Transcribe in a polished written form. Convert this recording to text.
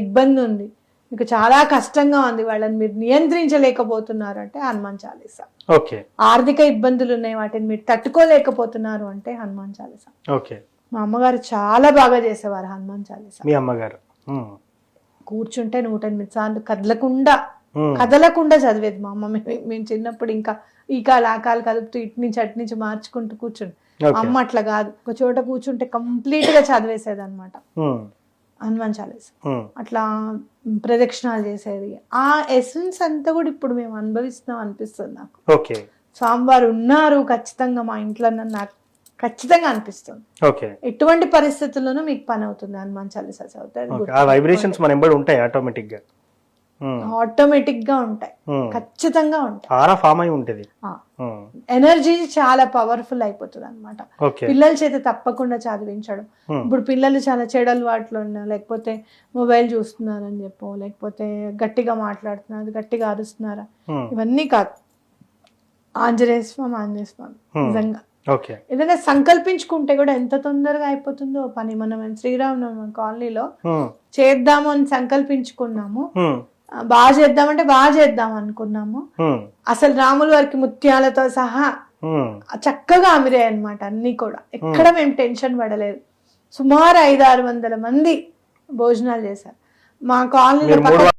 ఇబ్బంది ఉంది, మీకు చాలా కష్టంగా ఉంది, వాళ్ళని మీరు నియంత్రించలేకపోతున్నారు అంటే హనుమాన్ చాలీసా. ఓకే. ఆర్థిక ఇబ్బందులు ఉన్నాయి, వాటిని మీరు తట్టుకోలేకపోతున్నారు అంటే హనుమాన్ చాలీసా. ఓకే. మా అమ్మగారు చాలా బాగా చేసేవారు హనుమాన్ చాలీసా. మీ అమ్మగారు కూర్చుంటే 108 సార్లు కదలకుండా చదివేది మా అమ్మ. మేము చిన్నప్పుడు ఇంకా ఈ కాలు ఆ కాలు కదుపుతూ ఇటు నుంచి అటు నుంచి మార్చుకుంటూ కూర్చుంది. అమ్మ అట్లా కాదు, ఒక చోట కూర్చుంటే కంప్లీట్ గా చదివేసేది అనమాట హనుమాన్ చాలీసా. అట్లా ప్రదక్షిణాలు చేసేది. ఆ ఎసెన్స్ అంతా కూడా ఇప్పుడు మేము అనుభవిస్తున్నాం అనిపిస్తుంది నాకు. ఓకే. స్వామివారు ఉన్నారు ఖచ్చితంగా మా ఇంట్లో, నాకు ఖచ్చితంగా అనిపిస్తుంది. ఓకే. ఎటువంటి పరిస్థితుల్లోనూ మీకు పని అవుతుంది హనుమాన్ చాలీసా చదివితే. ఆ వైబ్రేషన్స్ మన ఎంబడి ఉంటాయి ఆటోమేటిక్ గా. ఆటోమేటిక్ గా ఉంటాయి, ఖచ్చితంగా ఉంటాయి. ఆరా ఫామ్ అయి ఉంటది. ఎనర్జీ చాలా పవర్ఫుల్ అయిపోతుంది అనమాట. ఓకే. పిల్లల చేత తప్పకుండా చదివించడం. ఇప్పుడు పిల్లలు చాలా చెడు అలవాట్లు ఉన్నా, లేకపోతే మొబైల్ చూస్తున్నారని చెప్పో, లేకపోతే గట్టిగా మాట్లాడుతున్నారు, గట్టిగా అరుస్తున్నారా, ఇవన్నీ కాదు. ఆంజనేయ స్వామి నిజంగా ఓకే. ఏదైనా సంకల్పించుకుంటే కూడా ఎంత తొందరగా అయిపోతుందో పని. మనం శ్రీరామనవమి కాలనీలో చేద్దాము అని సంకల్పించుకున్నాము, బాగా చేద్దామంటే బాగా చేద్దాం అనుకున్నాము. అసలు రాముల వారికి ముత్యాలతో సహా చక్కగా అమిరాయి అన్నమాట అన్ని కూడా. ఎక్కడ మేము టెన్షన్ పడలేదు. సుమారు 500-600 మంది భోజనాలు చేశారు మా కాలనీలో.